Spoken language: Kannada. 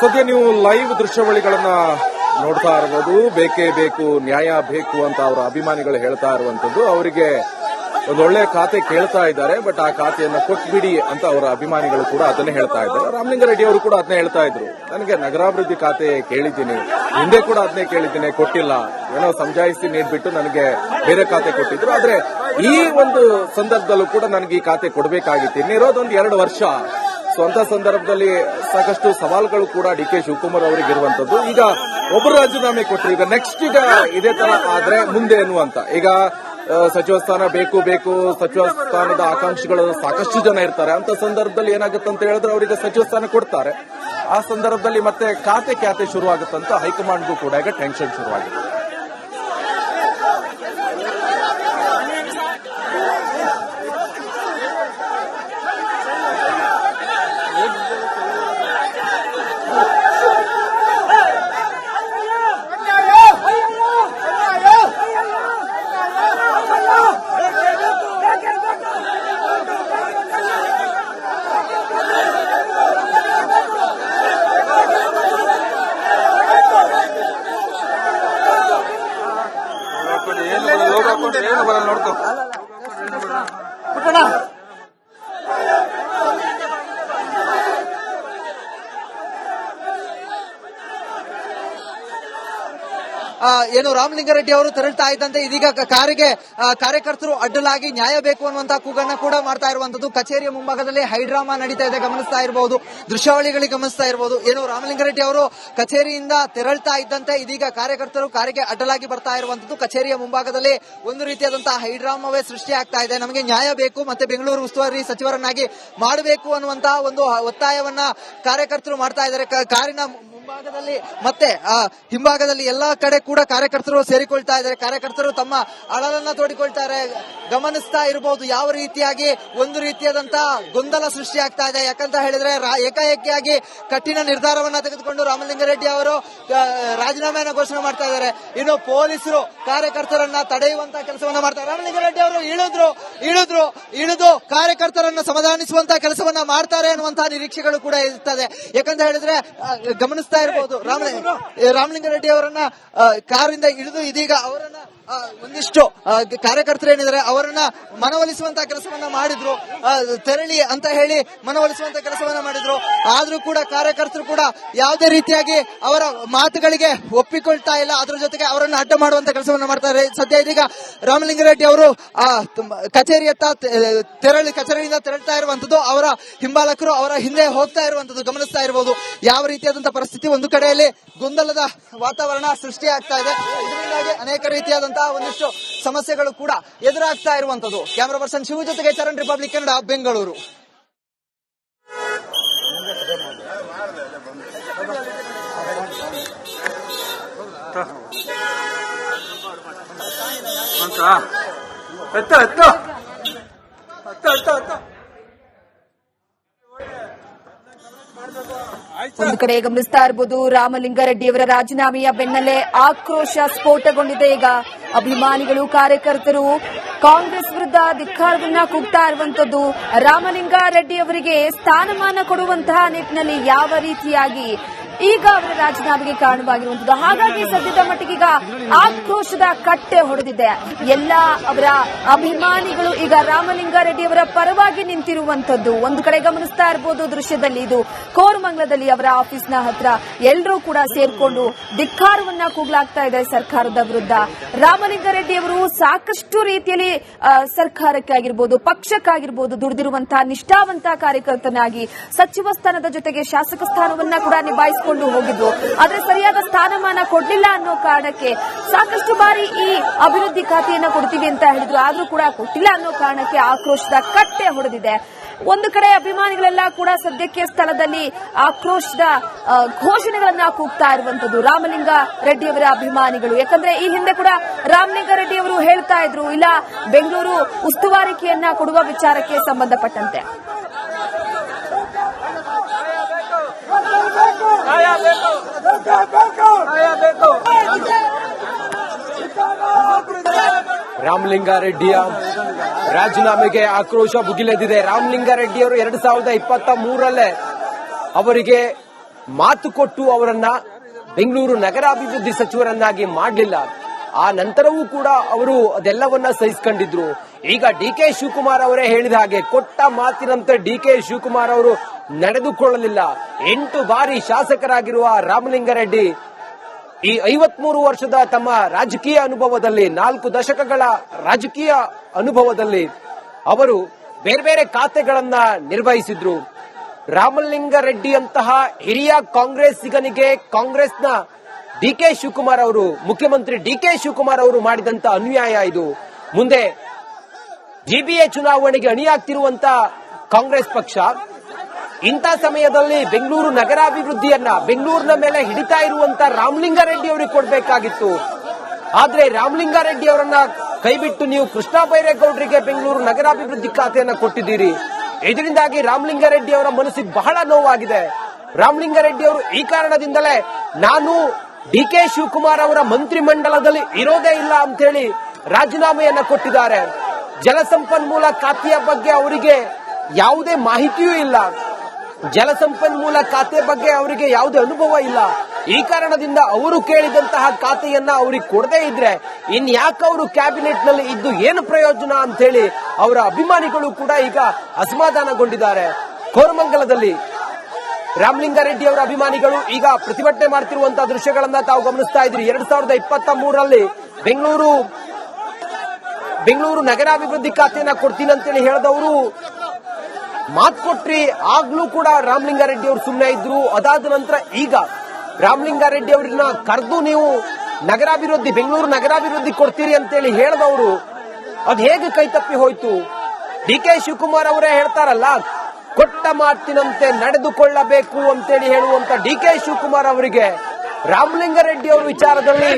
ಸದ್ಯ ನೀವು ಲೈವ್ ದೃಶ್ಯಾವಳಿಗಳನ್ನ ನೋಡ್ತಾ ಇರಬಹುದು. ಬೇಕೇ ಬೇಕು, ನ್ಯಾಯ ಬೇಕು ಅಂತ ಅವರ ಅಭಿಮಾನಿಗಳು ಹೇಳ್ತಾ ಇರುವಂತದ್ದು. ಅವರಿಗೆ ಒಂದೊಳ್ಳೆ ಖಾತೆ ಕೇಳ್ತಾ ಇದ್ದಾರೆ, ಬಟ್ ಆ ಖಾತೆಯನ್ನ ಕೊಟ್ಬಿಡಿ ಅಂತ ಅವರ ಅಭಿಮಾನಿಗಳು ಕೂಡ ಅದನ್ನೇ ಹೇಳ್ತಾ ಇದ್ದಾರೆ. ರಾಮಲಿಂಗಾರೆಡ್ಡಿ ಅವರು ಕೂಡ ಅದನ್ನೇ ಹೇಳ್ತಾ ಇದ್ರು, ನನಗೆ ನಗರಾಭಿವೃದ್ಧಿ ಖಾತೆ ಕೇಳಿದ್ದೀನಿ, ಹಿಂದೆ ಕೂಡ ಅದನ್ನೇ ಕೇಳಿದ್ದೀನಿ, ಕೊಟ್ಟಿಲ್ಲ, ಏನೋ ಸಮಜಾಯಿಸಿ ನೀಡ್ಬಿಟ್ಟು ನನಗೆ ಬೇರೆ ಖಾತೆ ಕೊಟ್ಟಿದ್ರು. ಆದ್ರೆ ಈ ಒಂದು ಸಂದರ್ಭದಲ್ಲೂ ಕೂಡ ನನಗೆ ಈ ಖಾತೆ ಕೊಡಬೇಕಾಗಿತ್ತು. ಇನ್ನಿರೋದೊಂದು 2 ವರ್ಷ. ಸ್ವಂತ ಸಂದರ್ಭದಲ್ಲಿ ಸಾಕಷ್ಟು ಸವಾಲುಗಳು ಕೂಡ ಡಿ ಕೆ ಶಿವಕುಮಾರ್ ಅವರಿಗೆ ಇರುವಂತದ್ದು. ಈಗ ಒಬ್ಬರು ರಾಜೀನಾಮೆ ಕೊಟ್ಟರು, ಈಗ ನೆಕ್ಸ್ಟ್ ಈಗ ಇದೇ ತರ ಆದ್ರೆ ಮುಂದೆ ಏನು ಅಂತ. ಈಗ ಸಚಿವ ಸ್ಥಾನ ಬೇಕು ಬೇಕು, ಸಚಿವ ಸ್ಥಾನದ ಆಕಾಂಕ್ಷಿಗಳು ಸಾಕಷ್ಟು ಜನ ಇರ್ತಾರೆ. ಅಂತ ಸಂದರ್ಭದಲ್ಲಿ ಏನಾಗುತ್ತೆ ಅಂತ ಹೇಳಿದ್ರೆ ಅವರಿಗೆ ಸಚಿವ ಸ್ಥಾನ ಕೊಡ್ತಾರೆ. ಆ ಸಂದರ್ಭದಲ್ಲಿ ಮತ್ತೆ ಖಾತೆ ಶುರುವಾಗುತ್ತಂತ ಹೈಕಮಾಂಡ್ಗೂ ಕೂಡ ಈಗ ಟೆನ್ಷನ್ ಶುರುವಾಗಿದೆ. ನೋಡ್ಕೊ ಏನು ರಾಮಲಿಂಗಾರೆಡ್ಡಿ ಅವರು ತೆರಳ್ತಾ ಇದ್ದಂತೆ ಇದೀಗ ಕಾರಿಗೆ ಕಾರ್ಯಕರ್ತರು ಅಡ್ಡಲಾಗಿ ನ್ಯಾಯ ಬೇಕು ಅನ್ನುವಂತಹ ಕೂಗನ್ನ ಕೂಡ ಮಾಡ್ತಾ ಇರುವಂತದ್ದು. ಕಚೇರಿಯ ಮುಂಭಾಗದಲ್ಲಿ ಹೈಡ್ರಾಮಾ ನಡೀತಾ ಇದೆ, ಗಮನಿಸ್ತಾ ಇರಬಹುದು, ದೃಶ್ಯಾವಳಿಗಳಿಗೆ ಗಮನಿಸ್ತಾ ಇರಬಹುದು. ಏನು ರಾಮಲಿಂಗಾರೆಡ್ಡಿ ಅವರು ಕಚೇರಿಯಿಂದ ತೆರಳ್ತಾ ಇದ್ದಂತೆ ಇದೀಗ ಕಾರ್ಯಕರ್ತರು ಕಾರಿಗೆ ಅಡ್ಡಲಾಗಿ ಬರ್ತಾ ಇರುವಂತದ್ದು. ಕಚೇರಿಯ ಮುಂಭಾಗದಲ್ಲಿ ಒಂದು ರೀತಿಯಾದಂತಹ ಹೈಡ್ರಾಮಾವೇ ಸೃಷ್ಟಿ ಆಗ್ತಾ ಇದೆ. ನಮಗೆ ನ್ಯಾಯ ಬೇಕು, ಮತ್ತೆ ಬೆಂಗಳೂರು ಉಸ್ತುವಾರಿ ಸಚಿವರನ್ನಾಗಿ ಮಾಡಬೇಕು ಅನ್ನುವಂತಹ ಒಂದು ಒತ್ತಾಯವನ್ನ ಕಾರ್ಯಕರ್ತರು ಮಾಡ್ತಾ ಇದ್ದಾರೆ. ಕಾರಿನ ಮುಂಭಾಗದಲ್ಲಿ ಮತ್ತೆ ಹಿಂಭಾಗದಲ್ಲಿ ಎಲ್ಲಾ ಕಡೆ ಕೂಡ ಕಾರ್ಯಕರ್ತರು ಸೇರಿಕೊಳ್ತಾ ಇದ್ದಾರೆ. ಕಾರ್ಯಕರ್ತರು ತಮ್ಮ ಅಳಲನ್ನ ತೋಡಿಕೊಳ್ತಾರೆ. ಗಮನಿಸ್ತಾ ಇರಬಹುದು ಯಾವ ರೀತಿಯಾಗಿ ಒಂದು ರೀತಿಯಾದಂತಹ ಗೊಂದಲ ಸೃಷ್ಟಿಯಾಗ್ತಾ ಇದೆ. ಯಾಕಂತ ಹೇಳಿದ್ರೆ ಏಕಾಏಕಿಯಾಗಿ ಕಠಿಣ ನಿರ್ಧಾರವನ್ನ ತೆಗೆದುಕೊಂಡು ರಾಮಲಿಂಗಾರೆಡ್ಡಿ ಅವರು ರಾಜೀನಾಮೆಯನ್ನು ಘೋಷಣೆ ಮಾಡ್ತಾ ಇದ್ದಾರೆ. ಇನ್ನು ಪೊಲೀಸರು ಕಾರ್ಯಕರ್ತರನ್ನ ತಡೆಯುವಂತಹ ಕೆಲಸವನ್ನ ಮಾಡ್ತಾರೆ. ರಾಮಲಿಂಗಾರೆಡ್ಡಿ ಅವರು ಇಳಿದು ಕಾರ್ಯಕರ್ತರನ್ನ ಸಮಾಧಾನಿಸುವಂತಹ ಕೆಲಸವನ್ನ ಮಾಡ್ತಾರೆ ಅನ್ನುವಂತಹ ನಿರೀಕ್ಷೆಗಳು ಕೂಡ ಇರ್ತದೆ. ಯಾಕಂತ ಹೇಳಿದ್ರೆ ಗಮನಿಸ್ತಾ ಇರಬಹುದು ರಾಮಲಿಂಗಾರೆಡ್ಡಿ ಅವರನ್ನ ಕಾರಿಂದ ಇಳಿದು ಇದೀಗ ಅವರನ್ನ ಒಂದಿಷ್ಟು ಕಾರ್ಯಕರ್ತರು ಏನಿದ್ದಾರೆ ಅವರನ್ನ ಮನವೊಲಿಸುವಂತಹ ಕೆಲಸವನ್ನ ಮಾಡಿದ್ರು, ತೆರಳಿ ಅಂತ ಹೇಳಿ ಮನವೊಲಿಸುವಂತಹ ಕೆಲಸವನ್ನ ಮಾಡಿದ್ರು. ಆದ್ರೂ ಕೂಡ ಕಾರ್ಯಕರ್ತರು ಕೂಡ ಯಾವುದೇ ರೀತಿಯಾಗಿ ಅವರ ಮಾತುಗಳಿಗೆ ಒಪ್ಪಿಕೊಳ್ತಾ ಇಲ್ಲ. ಅದ್ರ ಜೊತೆಗೆ ಅವರನ್ನು ಅಡ್ಡ ಮಾಡುವಂತ ಕೆಲಸವನ್ನ ಮಾಡ್ತಾರೆ. ಸದ್ಯ ಇದೀಗ ರಾಮಲಿಂಗಾರೆಡ್ಡಿ ಅವರು ಕಚೇರಿಯತ್ತ ಕಚೇರಿಯಿಂದ ತೆರಳ್ತಾ ಇರುವಂತದ್ದು. ಅವರ ಹಿಂಬಾಲಕರು ಅವರ ಹಿಂದೆ ಹೋಗ್ತಾ ಇರುವಂತದ್ದು ಗಮನಿಸ್ತಾ ಇರಬಹುದು. ಯಾವ ರೀತಿಯಾದಂತಹ ಪರಿಸ್ಥಿತಿ, ಒಂದು ಕಡೆಯಲ್ಲಿ ಗೊಂದಲದ ವಾತಾವರಣ ಸೃಷ್ಟಿಯಾಗ್ತಾ ಇದೆ. ಇದರಿಂದಾಗಿ ಅನೇಕ ರೀತಿಯಾದಂತಹ ಒಂದಿಷ್ಟು ಸಮಸ್ಯೆಗಳು ಕೂಡ ಎದುರಾಗ್ತಾ ಇರುವಂತದ್ದು. ಕ್ಯಾಮರಾ ಪರ್ಸನ್ ಶಿವು ಜೊತೆಗೆ ಚರಣ್, ರಿಪಬ್ಲಿಕ್ ಕನ್ನಡ, ಬೆಂಗಳೂರು. ಒಂದು ಕಡೆ ಗಮನಿಸ್ತಾ ಇರಬಹುದು, ರಾಮಲಿಂಗಾರೆಡ್ಡಿಯವರ ರಾಜೀನಾಮೆಯ ಬೆನ್ನಲ್ಲೇ ಆಕ್ರೋಶ ಸ್ಫೋಟಗೊಂಡಿದೆ. ಈಗ ಅಭಿಮಾನಿಗಳು, ಕಾರ್ಯಕರ್ತರು ಕಾಂಗ್ರೆಸ್ ವಿರುದ್ಧ ಧಿಕ್ಕಾರವನ್ನ ಕೂಗ್ತಾ ಇರುವಂತದ್ದು. ರಾಮಲಿಂಗಾರೆಡ್ಡಿ ಅವರಿಗೆ ಸ್ಥಾನಮಾನ ಕೊಡುವಂತಹ ನಿಟ್ಟಿನಲ್ಲಿ ಯಾವ ರೀತಿಯಾಗಿ ಈಗ ಅವರ ರಾಜೀನಾಮೆಗೆ ಕಾರಣವಾಗಿರುವಂತದ್ದು. ಹಾಗಾಗಿ ಸದ್ಯದ ಮಟ್ಟಿಗೀಗ ಆಕ್ರೋಶದ ಕಟ್ಟೆ ಹೊಡೆದಿದೆ. ಎಲ್ಲ ಅವರ ಅಭಿಮಾನಿಗಳು ಈಗ ರಾಮಲಿಂಗಾರೆಡ್ಡಿ ಅವರ ಪರವಾಗಿ ನಿಂತಿರುವಂತದ್ದು ಒಂದು ಕಡೆ ಗಮನಿಸ್ತಾ ಇರಬಹುದು. ದೃಶ್ಯದಲ್ಲಿ ಇದು ಕೋರಮಂಗಲದಲ್ಲಿ ಅವರ ಆಫೀಸ್ನ ಹತ್ರ ಎಲ್ಲರೂ ಕೂಡ ಸೇರ್ಕೊಂಡು ಧಿಕ್ಕಾರವನ್ನ ಕೂಗ್ಲಾಗ್ತಾ ಇದೆ ಸರ್ಕಾರದ ವಿರುದ್ಧ. ರಾಮಲಿಂಗಾರೆಡ್ಡಿ ಅವರು ಸಾಕಷ್ಟು ರೀತಿಯಲ್ಲಿ ಸರ್ಕಾರಕ್ಕಾಗಿರ್ಬೋದು, ಪಕ್ಷಕ್ಕಾಗಿರ್ಬೋದು ದುಡಿದಿರುವಂತಹ ನಿಷ್ಠಾವಂತ ಕಾರ್ಯಕರ್ತನಾಗಿ ಸಚಿವ ಸ್ಥಾನದ ಜೊತೆಗೆ ಶಾಸಕ ಸ್ಥಾನವನ್ನ ಕೂಡ ನಿಭಾಯಿಸಿದ್ದಾರೆ. ನಡೆಸ್ಕೊಂಡು ಹೋಗಿದ್ರು. ಆದ್ರೆ ಸರಿಯಾದ ಸ್ಥಾನಮಾನ ಕೊಡ್ಲಿಲ್ಲ ಅನ್ನೋ ಕಾರಣಕ್ಕೆ ಸಾಕಷ್ಟು ಬಾರಿ ಈ ಅಭಿವೃದ್ಧಿ ಖಾತೆಯನ್ನ ಕೊಡ್ತೀವಿ ಅಂತ ಹೇಳಿದ್ರು, ಆದ್ರೂ ಕೂಡ ಕೊಟ್ಟಿಲ್ಲ ಅನ್ನೋ ಕಾರಣಕ್ಕೆ ಆಕ್ರೋಶದ ಕಟ್ಟೆ ಹೊಡೆದಿದೆ. ಒಂದು ಕಡೆ ಅಭಿಮಾನಿಗಳೆಲ್ಲ ಕೂಡ ಸದ್ಯಕ್ಕೆ ಸ್ಥಳದಲ್ಲಿ ಆಕ್ರೋಶದ ಘೋಷಣೆಗಳನ್ನ ಕೂಗ್ತಾ ಇರುವಂತದ್ದು ರಾಮಲಿಂಗ ರೆಡ್ಡಿ ಅವರ ಅಭಿಮಾನಿಗಳು. ಯಾಕಂದ್ರೆ ಈ ಹಿಂದೆ ಕೂಡ ರಾಮಲಿಂಗ ರೆಡ್ಡಿ ಅವರು ಹೇಳ್ತಾ ಇದ್ರು, ಇಲ್ಲ ಬೆಂಗಳೂರು ಉಸ್ತುವಾರಿಕೆಯನ್ನ ಕೊಡುವ ವಿಚಾರಕ್ಕೆ ಸಂಬಂಧಪಟ್ಟಂತೆ ರಾಮಲಿಂಗಾರೆಡ್ಡಿಯ ರಾಜೀನಾಮೆಗೆ ಆಕ್ರೋಶ ಭುಗಿಲೆದ್ದಿದೆ. ರಾಮಲಿಂಗಾರೆಡ್ಡಿ ಅವರು 2023ರಲ್ಲೇ ಅವರಿಗೆ ಮಾತು ಕೊಟ್ಟು ಅವರನ್ನ ಬೆಂಗಳೂರು ನಗರಾಭಿವೃದ್ಧಿ ಸಚಿವರನ್ನಾಗಿ ಮಾಡಲಿಲ್ಲ. ಆ ನಂತರವೂ ಕೂಡ ಅವರು ಅದೆಲ್ಲವನ್ನ ಸಹಿಸಿಕೊಂಡಿದ್ರು. ಈಗ ಡಿಕೆ ಶಿವಕುಮಾರ್ ಅವರೇ ಹೇಳಿದ ಹಾಗೆ ಕೊಟ್ಟ ಮಾತಿನಂತೆ ಡಿಕೆ ಶಿವಕುಮಾರ್ ಅವರು ನಡೆದುಕೊಳ್ಳಲಿಲ್ಲ. 8 ಬಾರಿ ಶಾಸಕರಾಗಿರುವ ರಾಮಲಿಂಗಾರೆಡ್ಡಿ ಈ 53 ವರ್ಷದ ತಮ್ಮ ರಾಜಕೀಯ ಅನುಭವದಲ್ಲಿ 4 ದಶಕಗಳ ರಾಜಕೀಯ ಅನುಭವದಲ್ಲಿ ಅವರು ಬೇರೆ ಬೇರೆ ಖಾತೆಗಳನ್ನ ನಿರ್ವಹಿಸಿದ್ರು. ರಾಮಲಿಂಗಾರೆಡ್ಡಿಯಂತಹ ಹಿರಿಯ ಕಾಂಗ್ರೆಸ್ಸಿಗನಿಗೆ ಕಾಂಗ್ರೆಸ್ನ ಡಿಕೆ ಶಿವಕುಮಾರ್ ಅವರು, ಮುಖ್ಯಮಂತ್ರಿ ಡಿಕೆ ಶಿವಕುಮಾರ್ ಅವರು ಮಾಡಿದಂತ ಅನ್ಯಾಯ ಇದು. ಮುಂದೆ ಜಿಬಿಎ ಚುನಾವಣೆಗೆ ಅಣಿಯಾಗ್ತಿರುವಂತ ಕಾಂಗ್ರೆಸ್ ಪಕ್ಷ ಇಂಥ ಸಮಯದಲ್ಲಿ ಬೆಂಗಳೂರು ನಗರಾಭಿವೃದ್ಧಿಯನ್ನ ಬೆಂಗಳೂರಿನ ಮೇಲೆ ಹಿಡಿತಾ ಇರುವಂತ ರಾಮಲಿಂಗಾರೆಡ್ಡಿ ಅವರಿಗೆ ಕೊಡಬೇಕಾಗಿತ್ತು. ಆದ್ರೆ ರಾಮಲಿಂಗಾರೆಡ್ಡಿ ಅವರನ್ನ ಕೈಬಿಟ್ಟು ನೀವು ಕೃಷ್ಣ ಬೈರೇಗೌಡರಿಗೆ ಬೆಂಗಳೂರು ನಗರಾಭಿವೃದ್ಧಿ ಖಾತೆಯನ್ನ ಕೊಟ್ಟಿದ್ದೀರಿ. ಇದರಿಂದಾಗಿ ರಾಮಲಿಂಗಾರೆಡ್ಡಿ ಅವರ ಮನಸ್ಸಿಗೆ ಬಹಳ ನೋವಾಗಿದೆ. ರಾಮಲಿಂಗಾರೆಡ್ಡಿ ಅವರು ಈ ಕಾರಣದಿಂದಲೇ ನಾನು ಡಿಕೆ ಶಿವಕುಮಾರ್ ಅವರ ಮಂತ್ರಿಮಂಡಲದಲ್ಲಿ ಇರೋದೇ ಇಲ್ಲ ಅಂತ ಹೇಳಿ ರಾಜೀನಾಮೆಯನ್ನ ಕೊಟ್ಟಿದ್ದಾರೆ. ಜಲಸಂಪನ್ಮೂಲ ಖಾತೆಯ ಬಗ್ಗೆ ಅವರಿಗೆ ಯಾವುದೇ ಮಾಹಿತಿಯೂ ಇಲ್ಲ. ಜಲಸಂಪನ್ಮೂಲ ಖಾತೆ ಬಗ್ಗೆ ಅವರಿಗೆ ಯಾವುದೇ ಅನುಭವ ಇಲ್ಲ. ಈ ಕಾರಣದಿಂದ ಅವರು ಕೇಳಿದಂತಹ ಖಾತೆಯನ್ನ ಅವರಿಗೆ ಕೊಡದೇ ಇದ್ರೆ ಇನ್ಯಾಕೆ ಅವರು ಕ್ಯಾಬಿನೆಟ್ ನಲ್ಲಿ ಇದ್ದು ಏನು ಪ್ರಯೋಜನ ಅಂತ ಹೇಳಿ ಅವರ ಅಭಿಮಾನಿಗಳು ಕೂಡ ಈಗ ಅಸಮಾಧಾನಗೊಂಡಿದ್ದಾರೆ. ಕೋರಮಂಗಲದಲ್ಲಿ ರಾಮಲಿಂಗಾರೆಡ್ಡಿ ಅವರ ಅಭಿಮಾನಿಗಳು ಈಗ ಪ್ರತಿಭಟನೆ ಮಾಡ್ತಿರುವಂತಹ ದೃಶ್ಯಗಳನ್ನ ತಾವು ಗಮನಿಸ್ತಾ ಇದ್ರಿ. 2023ರಲ್ಲಿ ಬೆಂಗಳೂರು ನಗರಾಭಿವೃದ್ಧಿ ಖಾತೆಯನ್ನ ಕೊಡ್ತೀನಿ ಅಂತೇಳಿ ಹೇಳಿದವರು ಮಾತು ಕೊಟ್ರಿ. ಆಗ್ಲೂ ಕೂಡ ರಾಮಲಿಂಗಾರೆಡ್ಡಿ ಅವರು ಸುಮ್ಮನೆ ಇದ್ರು. ಅದಾದ ನಂತರ ಈಗ ರಾಮಲಿಂಗಾರೆಡ್ಡಿ ಅವರನ್ನ ಕರೆದು ನೀವು ನಗರಾಭಿವೃದ್ಧಿ ಬೆಂಗಳೂರು ನಗರಾಭಿವೃದ್ಧಿ ಕೊಡ್ತೀರಿ ಅಂತೇಳಿ ಹೇಳಿದವರು ಅದು ಹೇಗೆ ಕೈ ತಪ್ಪಿ ಹೋಯ್ತು? ಡಿಕೆ ಶಿವಕುಮಾರ್ ಅವರೇ ಹೇಳ್ತಾರಲ್ಲ, ಕೊಟ್ಟ ಮಾತಿನಂತೆ ನಡೆದುಕೊಳ್ಳಬೇಕು ಅಂತೇಳಿ ಹೇಳುವಂತ ಡಿಕೆ ಶಿವಕುಮಾರ್ ಅವರಿಗೆ ರಾಮಲಿಂಗಾರೆಡ್ಡಿ ಅವರ ವಿಚಾರದಲ್ಲಿ